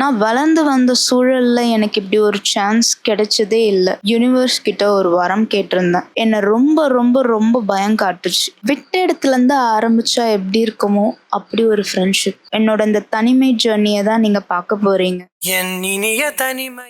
நான் வளர்ந்து வந்த சூழல்ல எனக்கு இப்படி ஒரு சான்ஸ் கிடைச்சதே இல்ல. யுனிவர்ஸ் கிட்ட ஒரு வரம் கேட்டிருந்தேன். என்ன ரொம்ப ரொம்ப ரொம்ப பயம் காட்டுச்சு. விட்ட இடத்துலருந்து ஆரம்பிச்சா எப்படி இருக்குமோ அப்படி ஒரு ஃப்ரெண்ட்ஷிப். என்னோட இந்த தனிமை ஜர்னியை தான் நீங்க பார்க்க போறீங்க. என் இனிய தனிமை.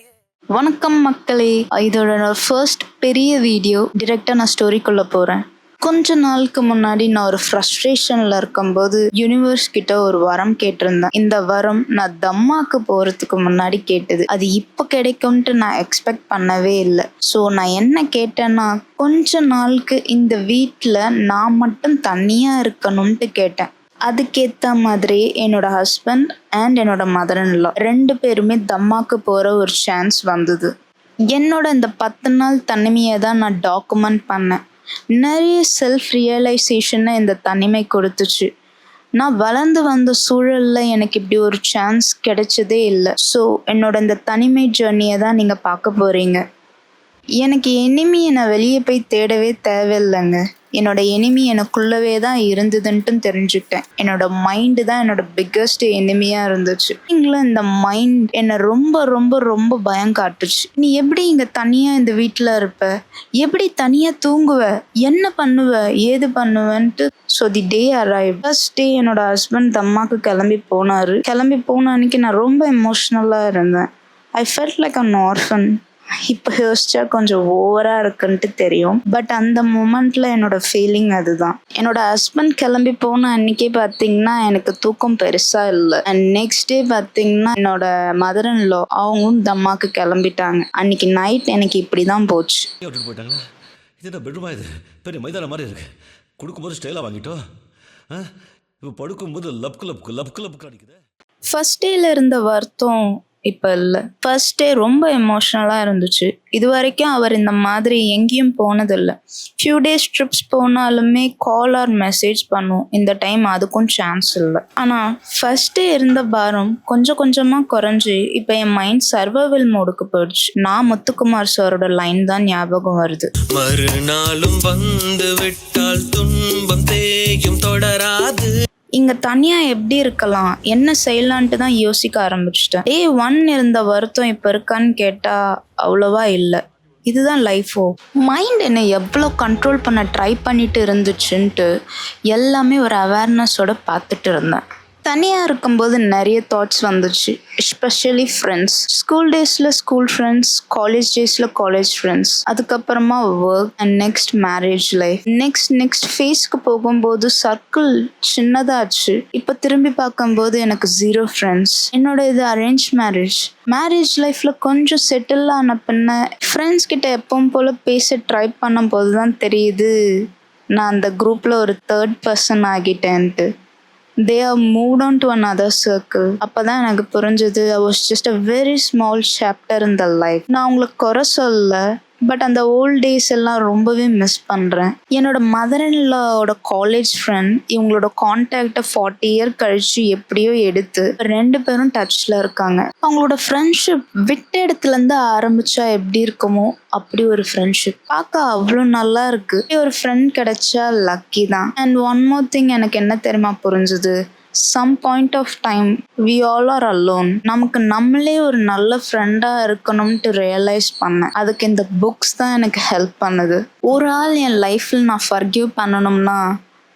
வணக்கம் மக்களே, இதோட ஃபர்ஸ்ட் பெரிய வீடியோ. டிரெக்டா நான் ஸ்டோரிக்குள்ள போறேன். கொஞ்ச நாளுக்கு முன்னாடி நான் ஒரு ஃப்ரஸ்ட்ரேஷன்ல இருக்கும்போது யூனிவர்ஸ் கிட்ட ஒரு வரம் கேட்டிருந்தேன். இந்த வரம் நான் தம்மாக்கு போறதுக்கு முன்னாடி கேட்டது. அது இப்ப கிடைக்கும்ட்டு நான் எக்ஸ்பெக்ட் பண்ணவே இல்லை. ஸோ நான் என்ன கேட்டேன்னா, கொஞ்ச நாளுக்கு இந்த வீட்டில் நான் மட்டும் தனியா இருக்கணும்ட்டு கேட்டேன். அதுக்கேற்ற மாதிரி என்னோட ஹஸ்பண்ட் அண்ட் என்னோட மதர் இன் லா 2 பேருமே தம்மாக்கு போகிற ஒரு சான்ஸ் வந்தது. என்னோட இந்த 10 நாள் தனிமையை தான் நான் டாக்குமெண்ட் பண்ணேன். நிறைய செல்ஃப் ரியலைசேஷனை இந்த தனிமை கொடுத்துச்சு. நான் வளர்ந்து வந்த சூழல்ல எனக்கு இப்படி ஒரு சான்ஸ் கிடைச்சதே இல்லை. ஸோ என்னோட இந்த தனிமை ஜர்னியை தான் நீங்கள் பார்க்க போகிறீங்க. எனக்கு எனிமி நான் வெளியே போய் தேடவே தேவையில்லைங்க. என்னோட எனிமி எனக்குள்ளவே தான் இருந்ததுன்ட்டு தெரிஞ்சுக்கிட்டேன். என்னோட மைண்டு தான் என்னோட பிக்கஸ்ட் எனிமியாக இருந்துச்சு. இந்த மைண்ட் என்னை ரொம்ப ரொம்ப ரொம்ப பயம் காட்டுச்சு. நீ எப்படி இங்கே தனியாக இந்த வீட்டில் இருப்ப, எப்படி தனியாக தூங்குவ, என்ன பண்ணுவ, ஏது பண்ணுவேன்ட்டு. So the day arrive. First day என்னோட ஹஸ்பண்ட் தம்மாக்கு கிளம்பி போன அன்னைக்கு நான் ரொம்ப எமோஷ்னலாக இருந்தேன். I felt like an orphan. இப்போ யோசிச்சா கொஞ்சம் ஓவராக இருக்குன்ட்டு தெரியும். பட் அந்த மூமெண்ட்ல என்னோட ஃபீலிங் அதுதான். என்னோட ஹஸ்பண்ட் கிளம்பி போன அன்னைக்கே பார்த்தீங்கன்னா எனக்கு தூக்கம் பெருசாக இல்லை. அண்ட் நெக்ஸ்ட் டே பார்த்தீங்கன்னா என்னோட மதர் இன் லா அவங்களும் தம்மாக்கு கிளம்பிட்டாங்க. அன்னைக்கு நைட் எனக்கு இப்படி தான் போச்சு. போயிட்டாங்களா? இது பெட்ரூமா? இது பெரிய மைதான மாதிரி இருக்கு. கொடுக்கும்போது ஸ்டைலாக வாங்கிட்டோம், இப்போ படுக்கும்போது லப்கு அடிக்குது. ஃபர்ஸ்ட் டேல இருந்த வருத்தம் இப்போ இல்லை. ஃபர்ஸ்ட் டே ரொம்ப எமோஷ்னலாக இருந்துச்சு. இது வரைக்கும் அவர் இந்த மாதிரி எங்கேயும் போனதில்லை. ஃபியூ டேஸ் ட்ரிப்ஸ் போனாலுமே கால் ஆர் மெசேஜ் பண்ணுவோம். இந்த டைம் அதுக்கும் சான்ஸ் இல்லை. ஆனால் ஃபர்ஸ்ட் டே இருந்த பாரம் கொஞ்சம் கொஞ்சமாக குறைஞ்சி இப்போ என் மைண்ட் சர்வைவல் மோடுக்கு போயிடுச்சு. நான் முத்துக்குமார் சாரோட லைன் தான் ஞாபகம் வருது. மறுநாளும் வந்து விட்டால் துன்பம் தேயும் தொடராது. இங்க தனியா எப்படி இருக்கலாம், என்ன செய்யலான்ட்டு தான் யோசிக்க ஆரம்பிச்சிட்டேன். டே 1 இருந்த வருத்தம் இப்ப இருக்கான்னு கேட்டா அவ்வளவா இல்லை. இதுதான் லைஃபோ. மைண்ட் என்னை எவ்வளோ கண்ட்ரோல் பண்ண ட்ரை பண்ணிட்டு இருந்துச்சுன்ட்டு எல்லாமே ஒரு அவேர்னஸோட பார்த்துட்டு இருந்தேன். தனியாக இருக்கும்போது நிறைய தாட்ஸ் வந்துச்சு. Especially friends. ஸ்கூல் டேஸில் ஸ்கூல் ஃப்ரெண்ட்ஸ், காலேஜ் டேஸில் காலேஜ் ஃப்ரெண்ட்ஸ், அதுக்கப்புறமா work and next marriage life. Next ஃபேஸ்க்கு போகும்போது சர்க்கிள் சின்னதாச்சு. இப்போ திரும்பி பார்க்கும்போது எனக்கு 0 ஃப்ரெண்ட்ஸ். என்னோட இது அரேஞ்ச் மேரேஜ் லைஃப்பில் கொஞ்சம் செட்டில் ஆன பின்ன ஃப்ரெண்ட்ஸ் கிட்ட எப்பவும் போல் பேச ட்ரை பண்ணும் போது தான் தெரியுது நான் அந்த குரூப்பில் ஒரு 3rd பர்சன் ஆகிட்டேன்ட்டு. They are moved on to another circle. அப்பதான் எனக்கு புரிஞ்சது, I was just a very small chapter in the life. நான் உங்களுக்கு குறை சொல்லல, பட் அந்த ஓல்ட் டேஸ் எல்லாம் ரொம்பவே மிஸ் பண்ணுறேன். என்னோட மதர் இன் லாவோட காலேஜ் ஃப்ரெண்ட், இவங்களோட கான்டாக்டை 40 இயர் கழிச்சு எப்படியோ எடுத்து 2 பேரும் டச்சில் இருக்காங்க. அவங்களோட ஃப்ரெண்ட்ஷிப் விட்ட இடத்துலேருந்து ஆரம்பிச்சா எப்படி இருக்குமோ அப்படி ஒரு ஃப்ரெண்ட்ஷிப். பார்க்க அவ்வளோ நல்லா இருக்கு. ஒரு ஃப்ரெண்ட் கிடைச்சா லக்கி தான். அண்ட் ஒன் மோர் திங், எனக்கு என்ன தெரியுமா புரிஞ்சுது, some point of time we all are alone. நமக்கு நம்மளே ஒரு நல்ல ஃப்ரெண்டாக இருக்கணும்ட்டு ரியலைஸ் பண்ணேன். அதுக்கு இந்த புக்ஸ் தான் எனக்கு ஹெல்ப் பண்ணுது. ஒரு ஆள் என் லைஃப்பில் நான் ஃபர்கிவ் பண்ணணும்னா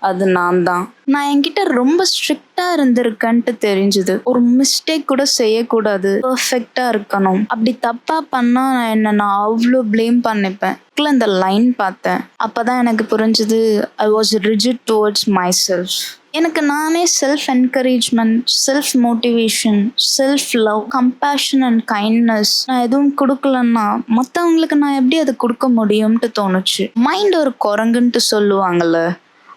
அது நான் தான். நான் என்கிட்ட ரொம்ப ஸ்ட்ரிக்டாக இருந்திருக்கேன்ட்டு தெரிஞ்சுது. ஒரு மிஸ்டேக் கூட செய்யக்கூடாது, பர்ஃபெக்டாக இருக்கணும். அப்படி தப்பாக பண்ணால் நான் அவ்வளோ ப்ளேம் பண்ணிப்பேன். இந்த லைன் பார்த்தேன். அப்போதான் எனக்கு புரிஞ்சுது, I was rigid towards my self. எனக்கு நானே self encouragement, self motivation, self love, compassion and kindness நான் எதுவும் கொடுக்கலன்னா மற்றவங்களுக்கு நான் எப்படி அதை கொடுக்க முடியும்ட்டு தோணுச்சு. மைண்ட் ஒரு குரங்குன்ட்டு சொல்லுவாங்கள்ல,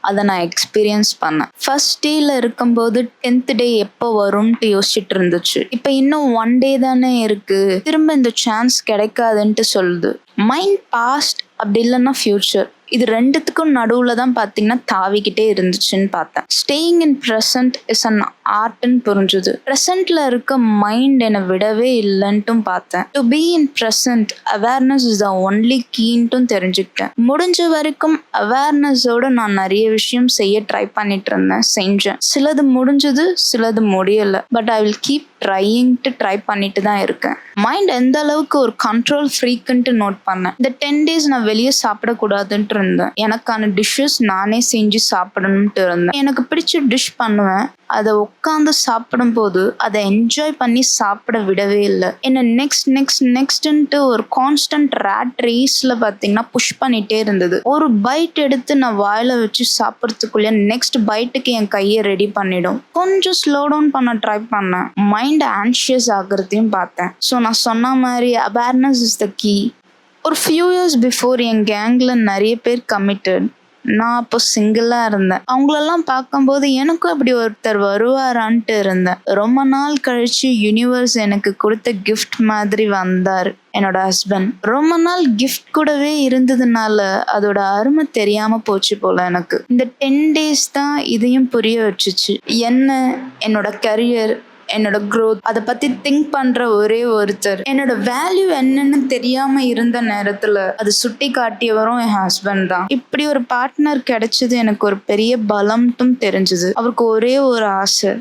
அதை நான் எக்ஸ்பீரியன்ஸ் பண்ணேன். ஃபர்ஸ்ட் டேல இருக்கும்போது 10th டே எப்போ வரும்ன்ட்டு யோசிச்சுட்டு இருந்துச்சு. இப்போ இன்னும் 1 டே தானே இருக்கு, திரும்ப இந்த சான்ஸ் கிடைக்காதுன்ட்டு சொல்லுது. மைண்ட் பாஸ்ட் அப்படி இல்லைன்னா ஃபியூச்சர் இது ரெண்டுத்துக்கும் நடுவில் தான் பார்த்தீங்கன்னா தாவிக்கிட்டே இருந்துச்சுன்னு பார்த்தேன். Staying in present is an ஆர்ட்னு புரிஞ்சுது. ப்ரெசன்ட்ல இருக்க மைண்ட் என்னை விடவே இல்லைன்ட்டும் பார்த்தேன். To be in present awareness is the only கீன்ட்டும் தெரிஞ்சுக்கிட்டேன். முடிஞ்ச வரைக்கும் அவேர்னஸோட நான் நிறைய விஷயம் செய்ய ட்ரை பண்ணிட்டு இருந்தேன், செஞ்சேன். சிலது முடிஞ்சது, சிலது முடியல. But I will keep try பண்ணிட்டு தான் இருக்கேன். மைண்ட் எந்த அளவுக்கு ஒரு கண்ட்ரோல் ஃப்ரீக்குன்ட்டு நோட் பண்ணேன். இந்த 10 days நான் வெளியே சாப்பிடக்கூடாதுன்ட்டு இருந்தேன். எனக்கான டிஷ்ஷஸ் நானே செஞ்சு சாப்பிடணும்ட்டு இருந்தேன். எனக்கு பிடிச்ச டிஷ் பண்ணுவேன். அதை உட்காந்து சாப்பிடும் போது அதை என்ஜாய் பண்ணி சாப்பிட விடவே இல்லை. என்ன நெக்ஸ்ட்ன்ட்டு ஒரு கான்ஸ்டன்ட் ரேட் ரேஸ்ல பார்த்தீங்கன்னா புஷ் பண்ணிட்டே இருந்தது. ஒரு பைட் எடுத்து நான் வாயில வச்சு சாப்பிட்றதுக்குள்ளே நெக்ஸ்ட் பைட்டுக்கு என் கையை ரெடி பண்ணிடும். கொஞ்சம் ஸ்லோ டவுன் பண்ண ட்ரை பண்ணேன். மைண்ட் ஆன்ஷியஸ் ஆகுறதையும் பார்த்தேன். ஸோ நான் சொன்ன மாதிரி அவேர்னஸ் இஸ் த கீ. ஒரு ஃபியூ இயர்ஸ் பிஃபோர் என் கேங்கில் நிறைய பேர் கமிட்டட். நான் அப்போ சிங்கிளாக இருந்தேன். அவங்களெல்லாம் பார்க்கும்போது எனக்கும் அப்படி ஒருத்தர் வருவாரான்ட்டு இருந்தேன். ரொம்ப நாள் கழிச்சு யூனிவர்ஸ் எனக்கு கொடுத்த கிஃப்ட் மாதிரி வந்தார் என்னோட ஹஸ்பண்ட். ரொம்ப நாள் கிஃப்ட் கூடவே இருந்ததுனால அதோட அருமை தெரியாம போச்சு போல எனக்கு. இந்த 10 days தான் இதையும் புரிய வச்சுச்சு. என்னோட கரியர், என்னோட growth, அதை பத்தி திங்க் பண்ற ஒரே ஒருத்தர், என்னோட வேல்யூ என்னன்னு தெரியாம இருந்த நேரத்துல அது சுட்டி காட்டியவரும் என் ஹஸ்பண்ட் தான். இப்படி ஒரு பார்ட்னர் கிடைச்சது எனக்கு ஒரு பெரிய பலம்ட்டும் தெரிஞ்சது. அவருக்கு ஒரே ஒரு ஆசை,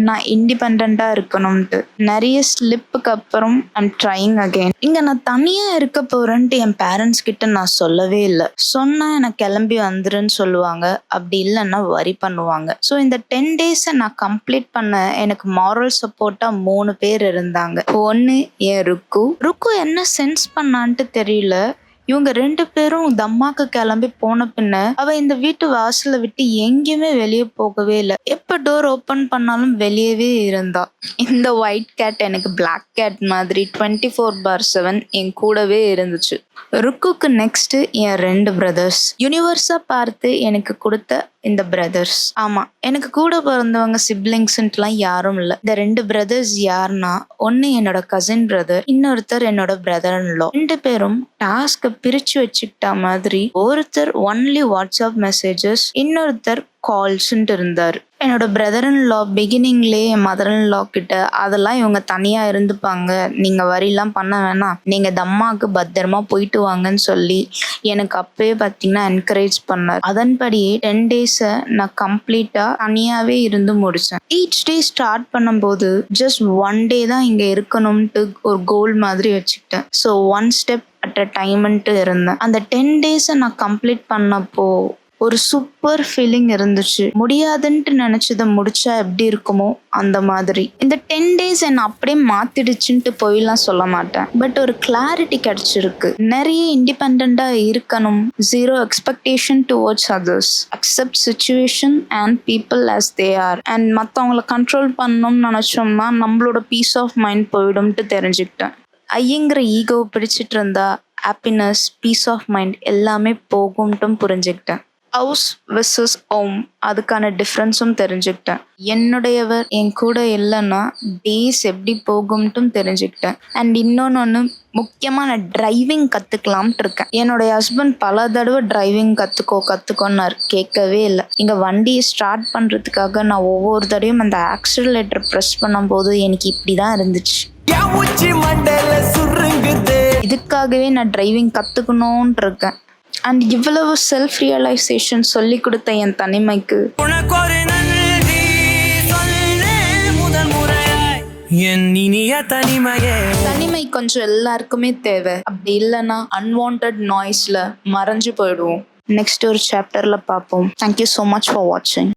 நான் இண்டிபெண்டா இருக்கணும்ட்டு. நிறைய ஸ்லிப்புக்கு அப்புறம் ஐம் ட்ரைங் அகெயின். இங்க நான் தனியா இருக்க போறேன்ட்டு என் பேரண்ட்ஸ் கிட்ட நான் சொல்லவே இல்லை. சொன்னா எனக்கு கிளம்பி வந்துருன்னு சொல்லுவாங்க, அப்படி இல்லைன்னா வரி பண்ணுவாங்க. ஸோ இந்த 10 days நான் கம்ப்ளீட் பண்ண எனக்கு மாரல் சப்போர்ட்டா 3 பேர் இருந்தாங்க. ஒன்று என் ருக்கு என்ன சென்ஸ் பண்ணான்ட்டு தெரியல. இவங்க 2 பேரும் தம்மாக்கு கிளம்பி போன பின்ன அவ இந்த வீட்டு வாசலை விட்டு எங்கேயுமே வெளியே போகவே இல்லை. எப்ப டோர் ஓப்பன் பண்ணாலும் வெளியவே இருந்தா. இந்த ஒயிட் கேட் எனக்கு பிளாக் கேட் மாதிரி 24/7 என் கூடவே இருந்துச்சு. ருக்குக்கு நெக்ஸ்ட் என் 2 பிரதர்ஸ். யூனிவர்ஸா பார்த்து எனக்கு கொடுத்த இந்த பிரதர்ஸ். ஆமா, எனக்கு கூட பிறந்தவங்க சிப்லிங்ஸ்லாம் யாரும் இல்லை. இந்த 2 பிரதர்ஸ் யாருன்னா, ஒன்னு என்னோட கசின் பிரதர், இன்னொருத்தர் என்னோட பிரதர் இன் லா. 2 பேரும் டாஸ்க பிரிச்சு வச்சுக்கிட்ட மாதிரி ஒருத்தர் ஒன்லி வாட்ஸ்அப் மெசேஜஸ், இன்னொருத்தர் கால்ஸ்ன்ட்டு இருந்தார். என்னோட brother in law பிகினிங்லேயே N mother in லா கிட்ட அதெல்லாம் இவங்க தனியா இருந்துப்பாங்க, நீங்க வரிலாம் பண்ண வேணாம், நீங்க தம்மாக்கு பத்திரமா போயிட்டு வாங்கன்னு சொல்லி எனக்கு அப்பவே பார்த்தீங்கன்னா என்கரேஜ் பண்ணார். அதன்படியே 10 days நான் கம்ப்ளீட்டா தனியாவே இருந்து முடிச்சேன். ஈச் டே ஸ்டார்ட் பண்ணும்போது ஜஸ்ட் 1 day தான் இங்க இருக்கணும்ட்டு ஒரு கோல் மாதிரி வச்சுக்கிட்டேன். ஸோ 1 step அட் அ டைம்ன்ட்டு இருந்தேன். அந்த 10 days நான் கம்ப்ளீட் பண்ணப்போ ஒரு சூப்பர் ஃபீலிங் இருந்துச்சு. முடியாதுன்ட்டு நினைச்சதை முடிச்சா எப்படி இருக்குமோ அந்த மாதிரி. இந்த 10 days என்னை அப்படியே மாத்திடுச்சுன்ட்டு போயெல்லாம் சொல்ல மாட்டேன். பட் ஒரு கிளாரிட்டி கிடைச்சிருக்கு. நிறைய இண்டிபெண்டா இருக்கணும். 0 expectation towards others. Accept situation and people as they are. And மற்றவங்கள கண்ட்ரோல் பண்ணணும்னு நினைச்சோம்னா நம்மளோட பீஸ் ஆஃப் மைண்ட் போயிடும்ட்டு தெரிஞ்சுக்கிட்டேன். ஐயங்கிற ஈகோ பிடிச்சிட்டு இருந்தா ஹாப்பினஸ், பீஸ் ஆஃப் மைண்ட் எல்லாமே போகும்ட்டும் புரிஞ்சுக்கிட்டேன். ஹவுஸ் வெர்சஸ் ஹோம், அதுக்கான டிஃப்ரென்ஸும் தெரிஞ்சுக்கிட்டேன். என்னுடையவர் என் கூட இல்லைன்னா டேஸ் எப்படி போகும்ட்டும் தெரிஞ்சுக்கிட்டேன். அண்ட் இன்னொன்று முக்கியமாக நான் டிரைவிங் கற்றுக்கலாம்ட்டு இருக்கேன். என்னுடைய ஹஸ்பண்ட் பல தடவை டிரைவிங் கற்றுக்கோன்னார், கேட்கவே இல்லை. இங்கே வண்டியை ஸ்டார்ட் பண்ணுறதுக்காக நான் ஒவ்வொரு தடவையும் அந்த ஆக்சிலரேட்டர் ப்ரெஸ் பண்ணும்போது எனக்கு இப்படி தான் இருந்துச்சு. இதுக்காகவே நான் டிரைவிங் கற்றுக்கணும்னு இருக்கேன். அண்ட் இவ்வளவு செல்ஃப் ரியலைசேஷன் சொல்லி கொடுத்த என் தனிமைக்கு தனிமை கொஞ்சம் எல்லாருக்குமே தேவை. அப்படி இல்லைன்னா அன்வான்ட் நாய்ஸ்ல மறைஞ்சு போயிடுவோம். நெக்ஸ்ட் ஒரு சாப்டர்ல பார்ப்போம். தேங்க்யூ ஸோ மச் ஃபார் வாட்சிங்.